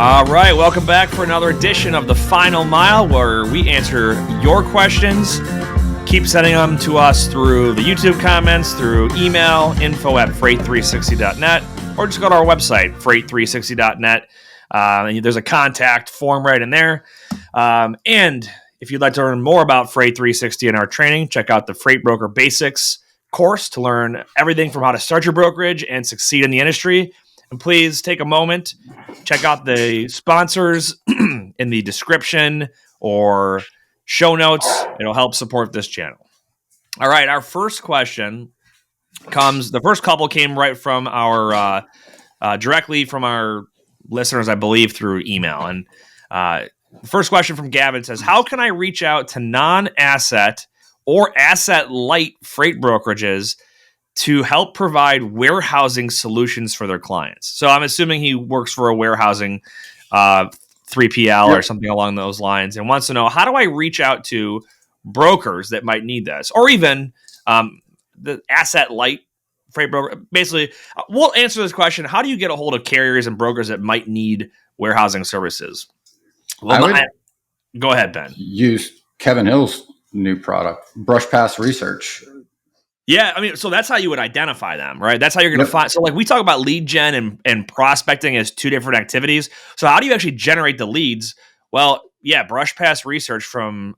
All right, welcome back for another edition of The Final Mile, where we answer your questions. Keep sending them to us through the YouTube comments, through email, info@freight360.net, or just go to our website, freight360.net. And there's a contact form right in there. And if you'd like to learn more about Freight 360 and our training, check out the Freight Broker Basics course to learn everything from how to start your brokerage and succeed in the industry. And please take a moment, check out the sponsors in the description or show notes. It'll help support this channel. All right, our first question the first couple came right from our, directly from our listeners, I believe, through email. And the first question from Gavin says, how can I reach out to non-asset or asset-light freight brokerages to help provide warehousing solutions for their clients? So I'm assuming he works for a warehousing 3PL or something along those lines and wants to know, how do I reach out to brokers that might need this? Or even the asset-light freight broker. Basically, we'll answer this question. How do you get a hold of carriers and brokers that might need warehousing services? Well, go ahead, Ben. Use Kevin Hill's new product, Brush Pass Research. Yeah, I mean, so that's how you would identify them, right? That's how you're going to find. So, like, we talk about lead gen and prospecting as two different activities. So, how do you actually generate the leads? Well, yeah, Brush Pass Research from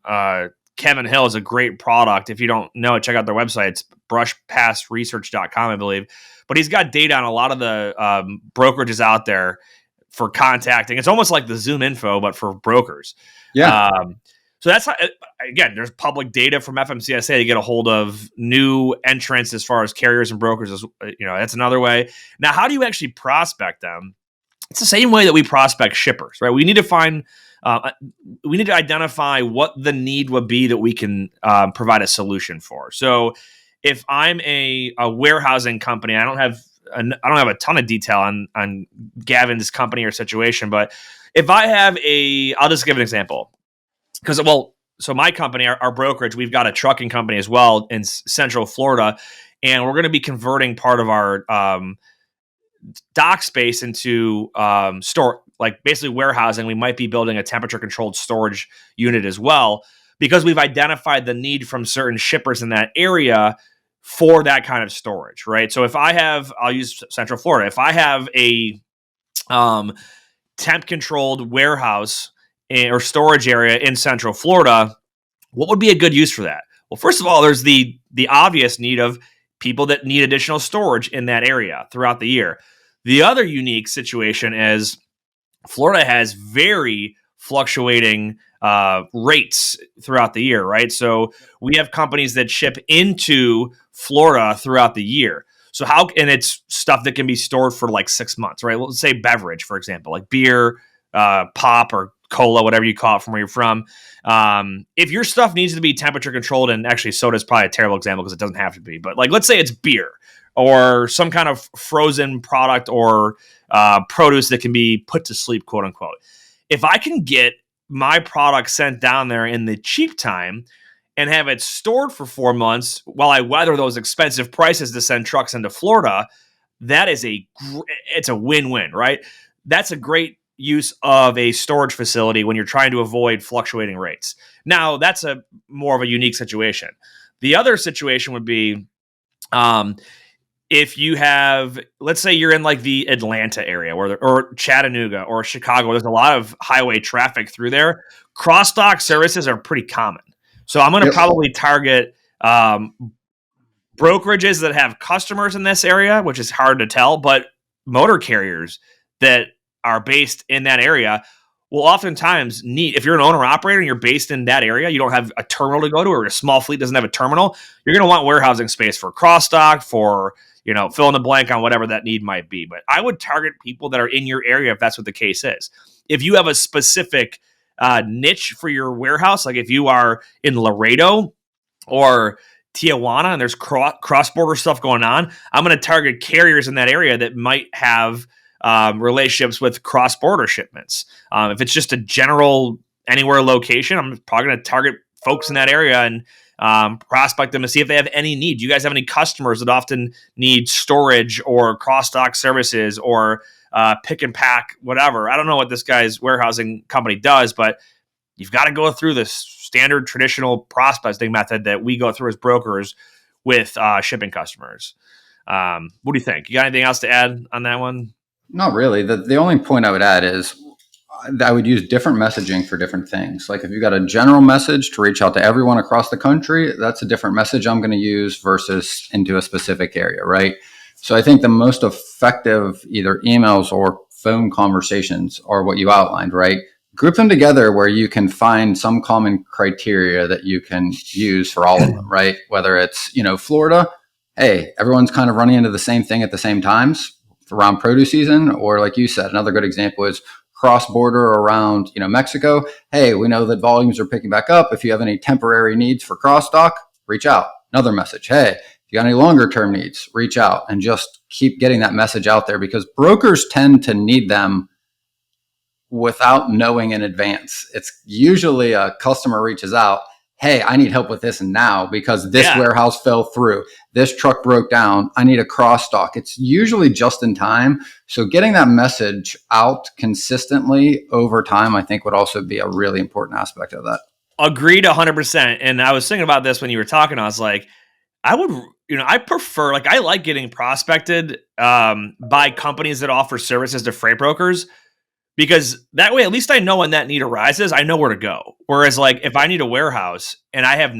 Kevin Hill is a great product. If you don't know it, check out their website. It's brushpassresearch.com, I believe. But he's got data on a lot of the brokerages out there for contacting. It's almost like the Zoom info, but for brokers. Yeah. So that's how, again, there's public data from FMCSA to get a hold of new entrants as far as carriers and brokers. That's another way. Now, how do you actually prospect them? It's the same way that we prospect shippers, right? We need to identify what the need would be that we can provide a solution for. So if I'm a warehousing company, I don't have a ton of detail on Gavin's company or situation, but if I have I'll just give an example. So my company, our brokerage, we've got a trucking company as well in Central Florida, and we're going to be converting part of our dock space into store, like basically warehousing. We might be building a temperature-controlled storage unit as well, because we've identified the need from certain shippers in that area for that kind of storage, right? So if I'll use Central Florida. If I have a temp-controlled warehouse or storage area in Central Florida, what would be a good use for that? Well, first of all, there's the obvious need of people that need additional storage in that area throughout the year. The other unique situation is Florida has very fluctuating rates throughout the year, right? So we have companies that ship into Florida throughout the year. So and it's stuff that can be stored for like 6 months, right? Let's say beverage, for example, like beer, pop, or cola, whatever you call it from where you're from. If your stuff needs to be temperature controlled, and actually soda is probably a terrible example because it doesn't have to be, but like, let's say it's beer or some kind of frozen product or produce that can be put to sleep, quote unquote. If I can get my product sent down there in the cheap time and have it stored for 4 months while I weather those expensive prices to send trucks into Florida, that is it's a win-win, right? That's a great use of a storage facility when you're trying to avoid fluctuating rates. Now, that's more of a unique situation. The other situation would be if you have, let's say you're in like the Atlanta area or Chattanooga or Chicago, there's a lot of highway traffic through there. Cross-dock services are pretty common. So I'm going to probably target brokerages that have customers in this area, which is hard to tell, but motor carriers that are based in that area will oftentimes need, if you're an owner operator and you're based in that area, you don't have a terminal to go to, or a small fleet doesn't have a terminal, you're going to want warehousing space for cross-dock, for, fill in the blank on whatever that need might be. But I would target people that are in your area if that's what the case is. If you have a specific niche for your warehouse, like if you are in Laredo or Tijuana and there's cross-border stuff going on, I'm going to target carriers in that area that might have relationships with cross-border shipments. If it's just a general anywhere location, I'm probably going to target folks in that area and prospect them to see if they have any need. Do you guys have any customers that often need storage or cross-dock services or pick and pack, whatever. I don't know what this guy's warehousing company does, but you've got to go through this standard traditional prospecting method that we go through as brokers with shipping customers. What do you think? You got anything else to add on that one? Not really. The only point I would add is I would use different messaging for different things. Like if you got a general message to reach out to everyone across the country, that's a different message I'm going to use versus into a specific area, right? So I think the most effective either emails or phone conversations are what you outlined, right? Group them together where you can find some common criteria that you can use for all of them, right? Whether it's, Florida, hey, everyone's kind of running into the same thing at the same times around produce season, or like you said, another good example is cross-border around, Mexico. Hey, we know that volumes are picking back up. If you have any temporary needs for cross stock, reach out. Another message. Hey, if you got any longer term needs, reach out, and just keep getting that message out there, because brokers tend to need them without knowing in advance. It's usually a customer reaches out, hey, I need help with this now because this warehouse fell through. This truck broke down. I need a cross stock. It's usually just in time. So getting that message out consistently over time, I think would also be a really important aspect of that. Agreed 100%. And I was thinking about this when you were talking. I was like, I prefer, I like getting prospected by companies that offer services to freight brokers, because that way, at least I know when that need arises, I know where to go. Whereas if I need a warehouse and I have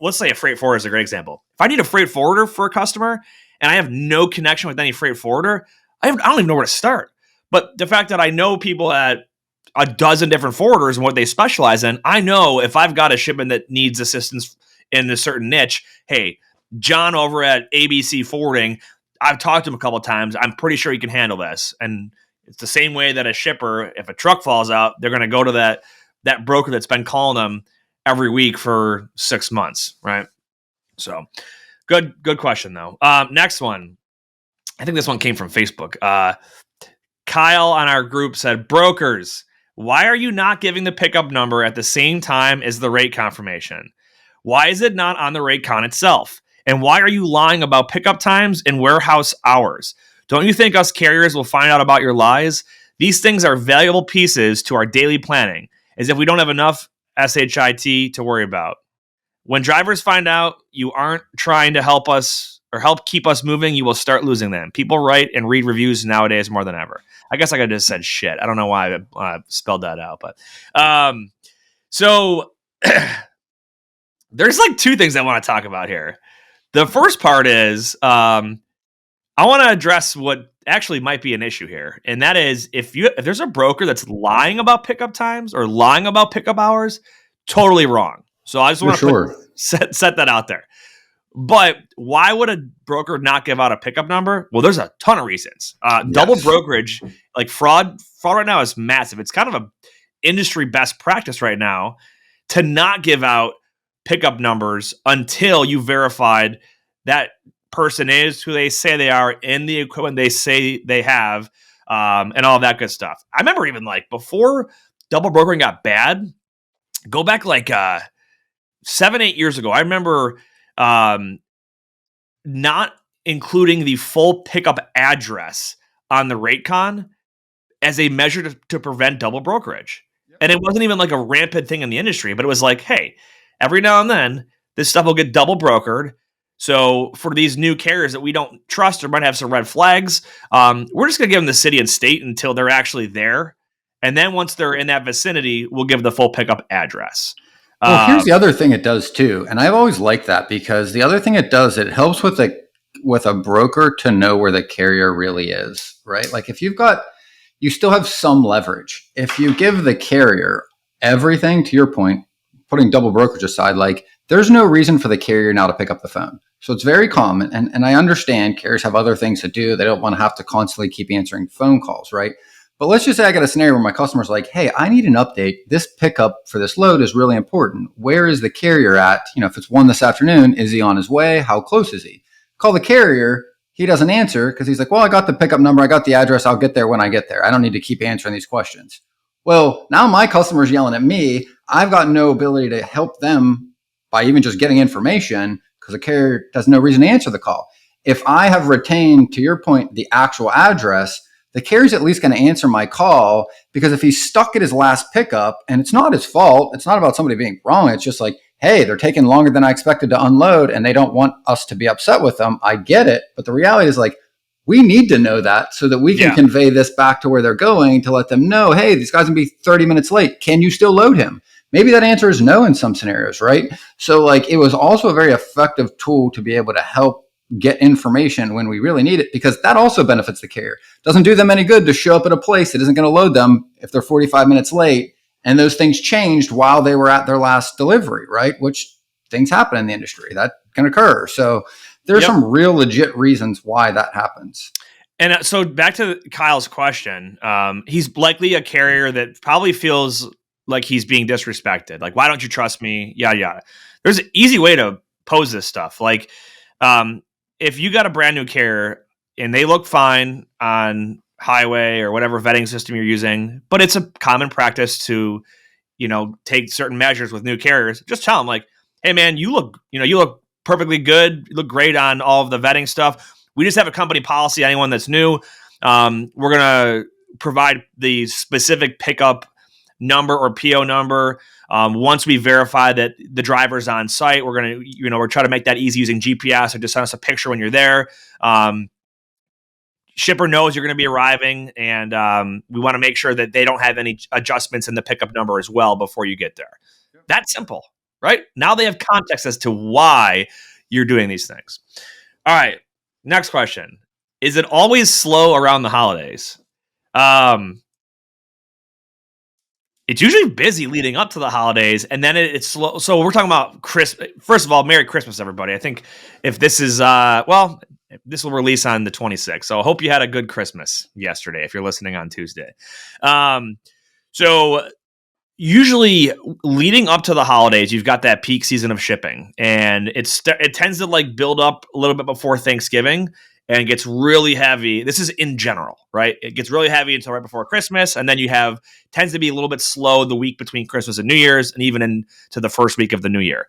let's say a freight forwarder is a great example. If I need a freight forwarder for a customer and I have no connection with any freight forwarder, I don't even know where to start. But the fact that I know people at a dozen different forwarders and what they specialize in, I know if I've got a shipment that needs assistance in a certain niche, hey, John over at ABC Forwarding, I've talked to him a couple of times. I'm pretty sure he can handle this. And it's the same way that a shipper, if a truck falls out, they're going to go to that broker that's been calling them every week for 6 months, right? So good question though. Next one. I think this one came from Facebook. Kyle on our group said, brokers, why are you not giving the pickup number at the same time as the rate confirmation? Why is it not on the rate con itself? And why are you lying about pickup times and warehouse hours? Don't you think us carriers will find out about your lies? These things are valuable pieces to our daily planning, as if we don't have enough SHIT to worry about. When drivers find out you aren't trying to help us or help keep us moving, you will start losing them. People write and read reviews nowadays more than ever. I guess I could have just said shit. I don't know why I spelled that out, but so there's two things I want to talk about here. The first part is I want to address what actually might be an issue here, and that is if there's a broker that's lying about pickup times or lying about pickup hours, totally wrong. So I just want to set that out there. But why would a broker not give out a pickup number? Well, there's a ton of reasons. Double brokerage, fraud right now is massive. It's kind of a industry best practice right now to not give out pickup numbers until you verified that person is who they say they are in the equipment they say they have, and all that good stuff. I remember even before double brokering got bad, go back 7-8 years ago. I remember not including the full pickup address on the rate con as a measure to prevent double brokerage. Yep. And it wasn't even a rampant thing in the industry, but it was hey, every now and then this stuff will get double brokered. So for these new carriers that we don't trust or might have some red flags, we're just going to give them the city and state until they're actually there. And then once they're in that vicinity, we'll give the full pickup address. Well, here's the other thing it does too. And I've always liked that, because the other thing it does, it helps with a broker to know where the carrier really is, right? If you still have some leverage. If you give the carrier everything, to your point, putting double brokerage aside, there's no reason for the carrier now to pick up the phone. So it's very common. And I understand carriers have other things to do. They don't want to have to constantly keep answering phone calls, right? But let's just say I got a scenario where my customer's like, hey, I need an update. This pickup for this load is really important. Where is the carrier at? If it's 1 this afternoon, is he on his way? How close is he? Call the carrier. He doesn't answer because he's like, well, I got the pickup number. I got the address. I'll get there when I get there. I don't need to keep answering these questions. Well, now my customer's yelling at me. I've got no ability to help them by even just getting information, because the carrier has no reason to answer the call. If I have retained, to your point, the actual address, the carrier's at least going to answer my call, because if he's stuck at his last pickup and it's not his fault, it's not about somebody being wrong. It's just like, hey, they're taking longer than I expected to unload and they don't want us to be upset with them. I get it. But the reality is like, we need to know that so that we can convey this back to where they're going to let them know, hey, these guys can be 30 minutes late. Can you still load him? Maybe that answer is no in some scenarios, right? So like, it was also a very effective tool to be able to help get information when we really need it, because that also benefits the carrier. Doesn't do them any good to show up at a place that isn't going to load them if they're 45 minutes late and those things changed while they were at their last delivery, right? Which things happen in the industry that can occur. So there's some real legit reasons why that happens. And so back to Kyle's question, he's likely a carrier that probably feels like he's being disrespected. Like, why don't you trust me? Yada, yada. There's an easy way to pose this stuff. Like, if you got a brand new carrier and they look fine on highway or whatever vetting system you're using, but it's a common practice to, take certain measures with new carriers, just tell them like, hey man, you look perfectly good. You look great on all of the vetting stuff. We just have a company policy. Anyone that's new, we're going to provide the specific pickup number or PO number. Once we verify that the driver's on site, we're going to, we're trying to make that easy using GPS, or just send us a picture when you're there. Shipper knows you're going to be arriving, and we want to make sure that they don't have any adjustments in the pickup number as well before you get there. That's simple, right? Now they have context as to why you're doing these things. All right. Next question. Is it always slow around the holidays? It's usually busy leading up to the holidays, and then it's slow. So we're talking about Christmas. First of all, Merry Christmas, everybody. I think if this is, this will release on the 26th. So I hope you had a good Christmas yesterday if you're listening on Tuesday. So usually leading up to the holidays, you've got that peak season of shipping, and it tends to like build up a little bit before Thanksgiving and gets really heavy. This is in general, right? It gets really heavy until right before Christmas, and then tends to be a little bit slow the week between Christmas and New Year's, and even into the first week of the new year.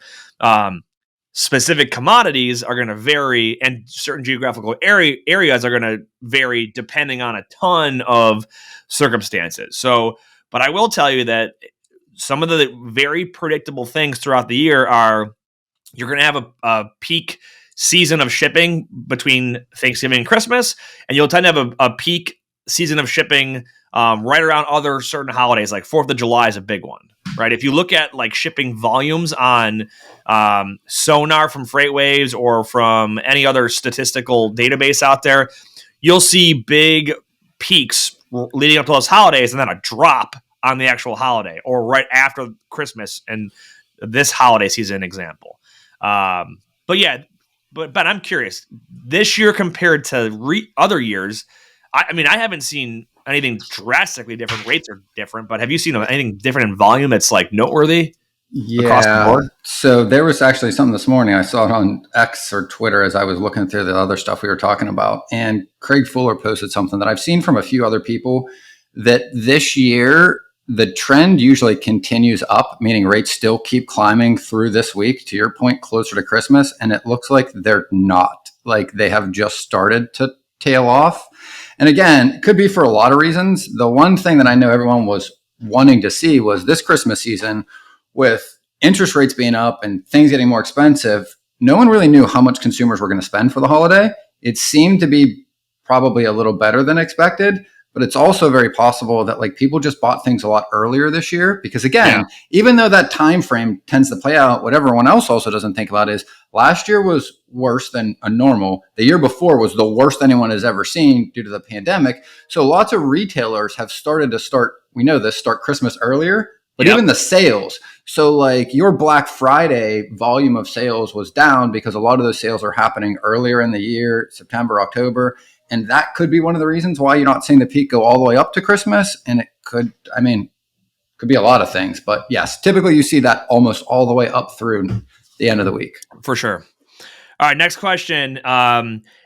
Specific commodities are going to vary, and certain geographical areas are going to vary depending on a ton of circumstances. So, but I will tell you that some of the very predictable things throughout the year are you're going to have a peak season of shipping between Thanksgiving and Christmas, and you'll tend to have a peak season of shipping right around other certain holidays, like 4th of July is a big one, right? If you look at like shipping volumes on Sonar from FreightWaves or from any other statistical database out there, you'll see big peaks leading up to those holidays and then a drop on the actual holiday or right after Christmas and this holiday season example. But yeah, but I'm curious, this year compared to other years, I mean, I haven't seen anything drastically different. Rates are different, but have you seen anything different in volume that's like noteworthy across the board? So there was actually something this morning. I saw it on X or Twitter as I was looking through the other stuff we were talking about. And Craig Fuller posted something that I've seen from a few other people, that this year, the trend usually continues up, meaning rates still keep climbing through this week, to your point, closer to Christmas. And it looks like they're not. Like they have just started to tail off. And again, it could be for a lot of reasons. The one thing that I know everyone was wanting to see was this Christmas season, with interest rates being up and things getting more expensive, no one really knew how much consumers were going to spend for the holiday. It seemed to be probably a little better than expected. But it's also very possible that like people just bought things a lot earlier this year, because again, even though that time frame tends to play out, what everyone else also doesn't think about is last year was worse than a normal. The year before was the worst anyone has ever seen due to the pandemic. So lots of retailers have started to start Christmas earlier, but even the sales. So like your Black Friday volume of sales was down because a lot of those sales are happening earlier in the year, September, October. And that could be one of the reasons why you're not seeing the peak go all the way up to Christmas. And it could be a lot of things. But yes, typically you see that almost all the way up through the end of the week. For sure. All right, next question.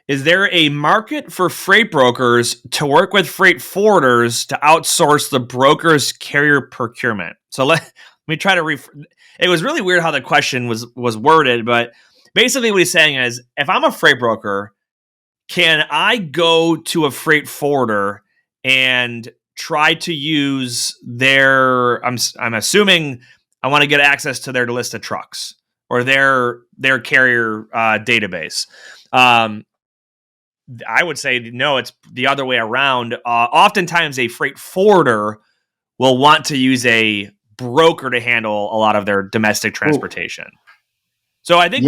Is there a market for freight brokers to work with freight forwarders to outsource the broker's carrier procurement? So let me try to it was really weird how the question was worded, but basically what he's saying is, if I'm a freight broker, can I go to a freight forwarder and try to use their, I'm assuming I want to get access to their list of trucks or their carrier database. I would say no, it's the other way around. Oftentimes a freight forwarder will want to use a broker to handle a lot of their domestic transportation. Ooh. So I think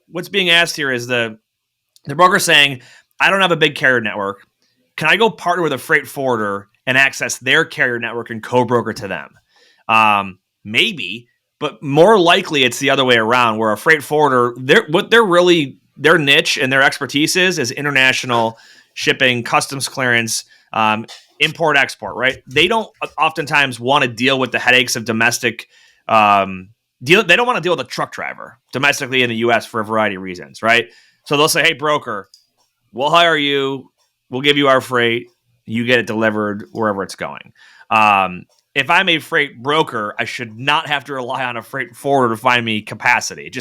what's being asked here is the broker saying, I don't have a big carrier network. Can I go partner with a freight forwarder and access their carrier network and co-broker to them? Maybe, but more likely it's the other way around, where a freight forwarder, their niche and their expertise is international shipping, customs clearance, import, export, right? They don't oftentimes want to deal with the headaches of domestic they don't want to deal with a truck driver domestically in the U.S. for a variety of reasons, right? So they'll say, hey, broker, we'll hire you. We'll give you our freight. You get it delivered wherever it's going. If I'm a freight broker, I should not have to rely on a freight forwarder to find me capacity.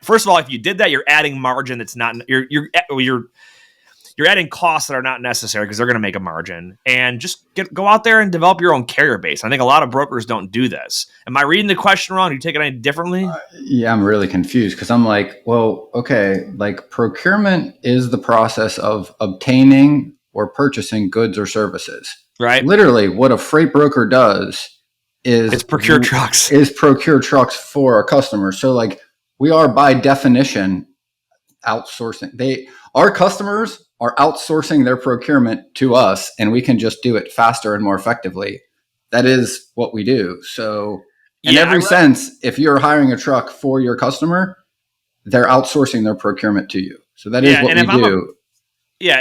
First of all, if you did that, you're adding margin that's not you're adding costs that are not necessary because they're going to make a margin, and just go out there and develop your own carrier base. I think a lot of brokers don't do this. Am I reading the question wrong? Do you take it any differently? Yeah, I'm really confused because I'm like, well, okay, like procurement is the process of obtaining or purchasing goods or services. Right. Literally, what a freight broker does is procure trucks. Is procure trucks for a customer. So like we are by definition outsourcing. Our customers are outsourcing their procurement to us, and we can just do it faster and more effectively. That is what we do. So in every sense, if you're hiring a truck for your customer, they're outsourcing their procurement to you. So that is what we do.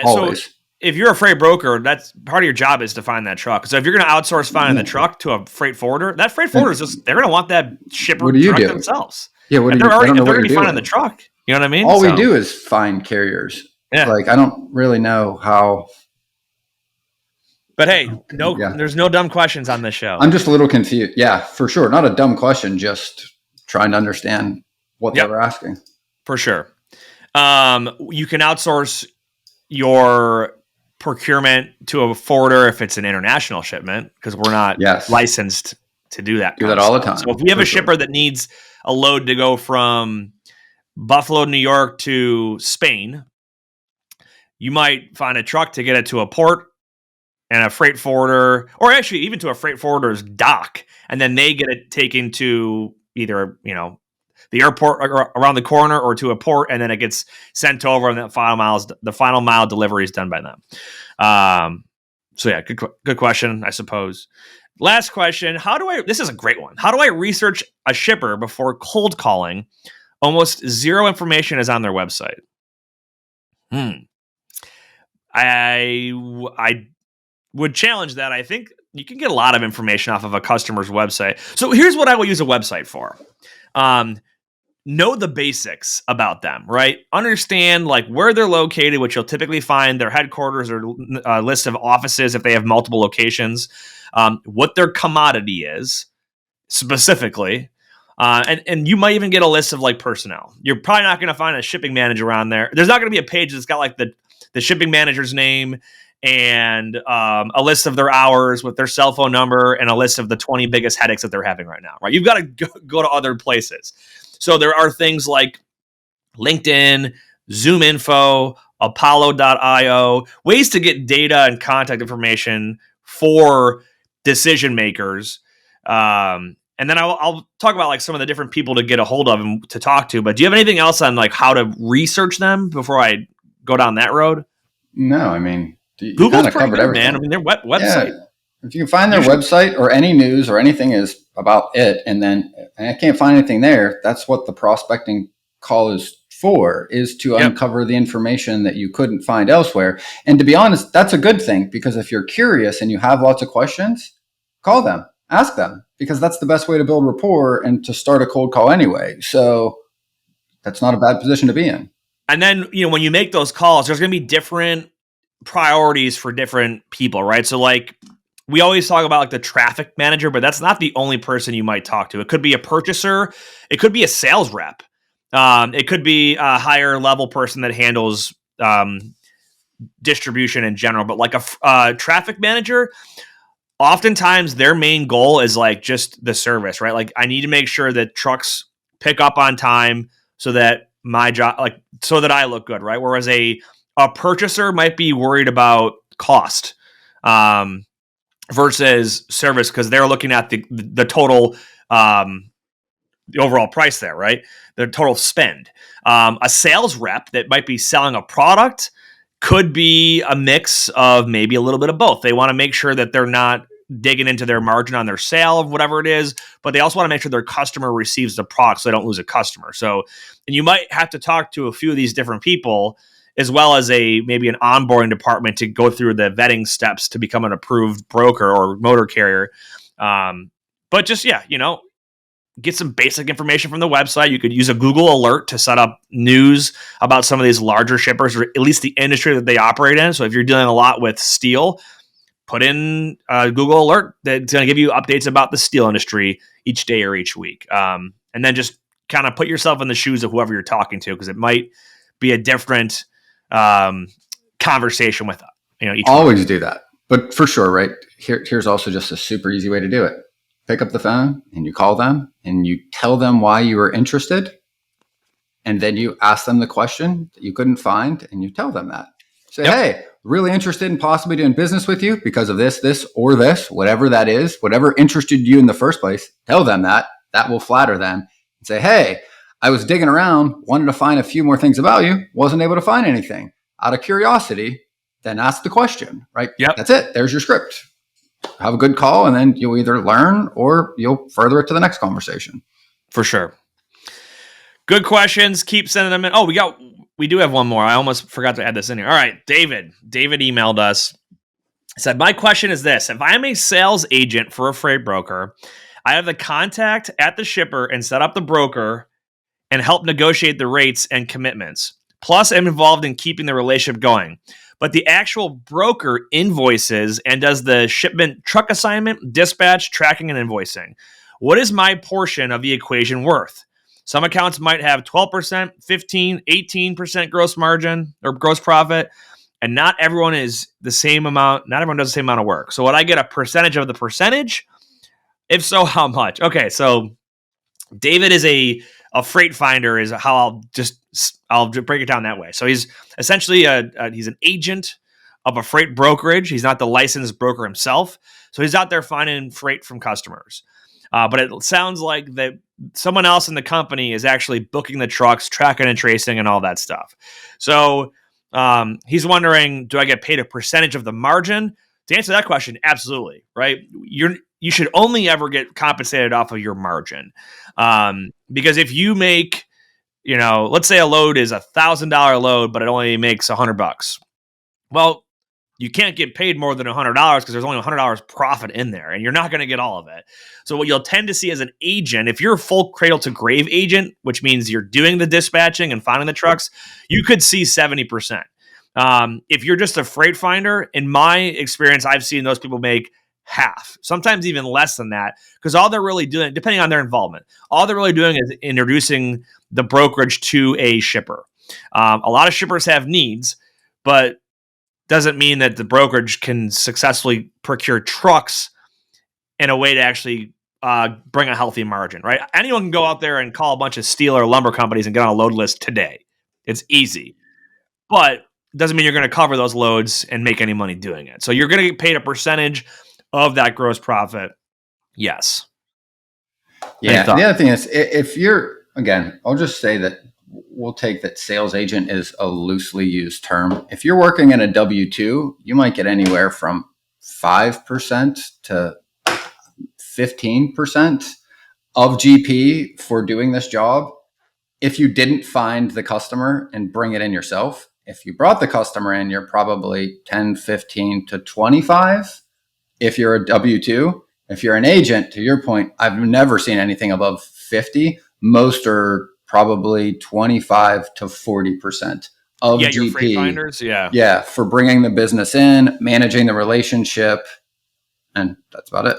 Always. So if you're a freight broker, that's part of your job is to find that truck. So if you're going to outsource finding the truck to a freight forwarder, that freight forwarder they're going to want that shipper truck themselves. Yeah, they're going to be finding the truck. You know what I mean? All we do is find carriers. Yeah. Like, I don't really know how. But hey, there's no dumb questions on this show. I'm just a little confused. Yeah, for sure. Not a dumb question, just trying to understand what they were asking. For sure. You can outsource your procurement to a forwarder if it's an international shipment, because we're not licensed to do that. Do that all the time. So if we have a shipper that needs a load to go from Buffalo, New York to Spain, you might find a truck to get it to a port and a freight forwarder, or actually even to a freight forwarder's dock, and then they get it taken to either, the airport around the corner or to a port, and then it gets sent over, and the final mile delivery is done by them. So yeah, good question, I suppose. Last question. This is a great one. How do I research a shipper before cold calling? Almost zero information is on their website. I would challenge that. I think you can get a lot of information off of a customer's website. So here's what I will use a website for. Know the basics about them, right? Understand like where they're located, which you'll typically find their headquarters or a list of offices if they have multiple locations, what their commodity is specifically. And you might even get a list of like personnel. You're probably not going to find a shipping manager on there. There's not going to be a page that's got like the shipping manager's name and a list of their hours with their cell phone number and a list of the 20 biggest headaches that they're having right now, right? You've got to go to other places. So there are things like LinkedIn, Zoom Info, Apollo.io, ways to get data and contact information for decision makers. And then I'll talk about like some of the different people to get a hold of and to talk to. But do you have anything else on like how to research them before I go down that road? No, I mean, Google's kind of covered good, everything. Man. I mean, their website. Yeah. If you can find their website or any news or anything is about it, and I can't find anything there, that's what the prospecting call is for, is to uncover the information that you couldn't find elsewhere. And to be honest, that's a good thing, because if you're curious and you have lots of questions, call them, ask them, because that's the best way to build rapport and to start a cold call anyway. So that's not a bad position to be in. And then, when you make those calls, there's going to be different priorities for different people, right? So like, we always talk about like the traffic manager, but that's not the only person you might talk to. It could be a purchaser. It could be a sales rep. It could be a higher level person that handles distribution in general, but like a traffic manager, oftentimes their main goal is like just the service, right? Like I need to make sure that trucks pick up on time so that my job, like so that I look good, right? Whereas a purchaser might be worried about cost versus service because they're looking at the total the overall price there, right? The total spend. A sales rep that might be selling a product could be a mix of maybe a little bit of both. They want to make sure that they're not digging into their margin on their sale of whatever it is, but they also want to make sure their customer receives the product so they don't lose a customer. So, and you might have to talk to a few of these different people as well as maybe an onboarding department to go through the vetting steps to become an approved broker or motor carrier. But just, yeah, get some basic information from the website. You could use a Google alert to set up news about some of these larger shippers, or at least the industry that they operate in. So if you're dealing a lot with steel, put in a Google alert that's going to give you updates about the steel industry each day or each week. And then just kind of put yourself in the shoes of whoever you're talking to, because it might be a different conversation with each always do that. But for sure, right? Here's also just a super easy way to do it. Pick up the phone and you call them and you tell them why you were interested. And then you ask them the question that you couldn't find and you tell them that. Say, hey, really interested in possibly doing business with you because of this, or this, whatever that is, whatever interested you in the first place. Tell them that. That will flatter them. And say, hey, I was digging around, wanted to find a few more things about you, wasn't able to find anything. Out of curiosity, then ask the question, right? Yep. That's it. There's your script. Have a good call, and then you'll either learn or you'll further it to the next conversation. For sure. Good questions. Keep sending them in. Oh, we do have one more. I almost forgot to add this in here. All right, David. David emailed us. He said, my question is this. If I'm a sales agent for a freight broker, I have the contact at the shipper and set up the broker and help negotiate the rates and commitments. Plus, I'm involved in keeping the relationship going. But the actual broker invoices and does the shipment truck assignment, dispatch, tracking, and invoicing. What is my portion of the equation worth? Some accounts might have 12%, 15%, 18% gross margin or gross profit, and not everyone is the same amount. Not everyone does the same amount of work. So would I get a percentage of the percentage? If so, how much? Okay, so David is a freight finder is how I'll break it down that way. So he's essentially he's an agent of a freight brokerage. He's not the licensed broker himself. So he's out there finding freight from customers. But it sounds like that someone else in the company is actually booking the trucks, tracking and tracing and all that stuff. So he's wondering, do I get paid a percentage of the margin? To answer that question, absolutely, right? You should only ever get compensated off of your margin. Because if you make, let's say a load is $1,000 load, but it only makes $100. Well, you can't get paid more than $100 because there's only $100 profit in there, and you're not going to get all of it. So what you'll tend to see as an agent, if you're a full cradle to grave agent, which means you're doing the dispatching and finding the trucks, you could see 70%. If you're just a freight finder, in my experience, I've seen those people make half, sometimes even less than that, because all they're really doing, depending on their involvement, all they're really doing is introducing the brokerage to a shipper. A lot of shippers have needs, but doesn't mean that the brokerage can successfully procure trucks in a way to actually bring a healthy margin, right? Anyone can go out there and call a bunch of steel or lumber companies and get on a load list today. It's easy, but doesn't mean you're going to cover those loads and make any money doing it. So you're going to get paid a percentage of that gross profit. Yes. Yeah. The other thing is, if you're, again, I'll just say that we'll take that sales agent is a loosely used term. If you're working in a W-2, you might get anywhere from 5% to 15% of GP for doing this job. If you didn't find the customer and bring it in yourself, if you brought the customer in, you're probably 10, 15 to 25. If you're a W-2, if you're an agent, to your point, I've never seen anything above 50. Most are probably 25 to 40% of GP. Your freight finders, yeah, for bringing the business in, managing the relationship, and that's about it.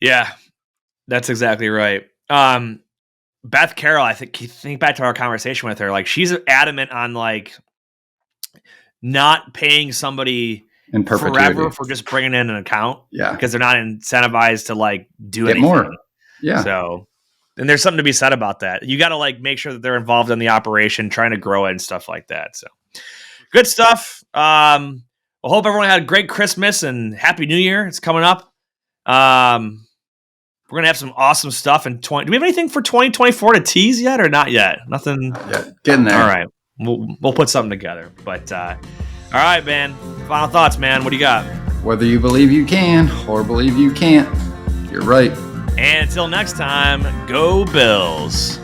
Yeah, that's exactly right. Beth Carroll, think back to our conversation with her. Like, she's adamant on like not paying somebody in perpetuity forever for just bringing in an account. Yeah. Because they're not incentivized to like do Get anything. more. Yeah. So, and there's something to be said about that. You got to like make sure that they're involved in the operation, trying to grow it and stuff like that. So good stuff. I hope everyone had a great Christmas and Happy New Year. It's coming up. We're going to have some awesome stuff in 20. Do we have anything for 2024 to tease yet or not yet? Nothing. Yeah, getting there. All right. We'll put something together. But all right, man. Final thoughts, man. What do you got? Whether you believe you can or believe you can't, you're right. And until next time, go Bills.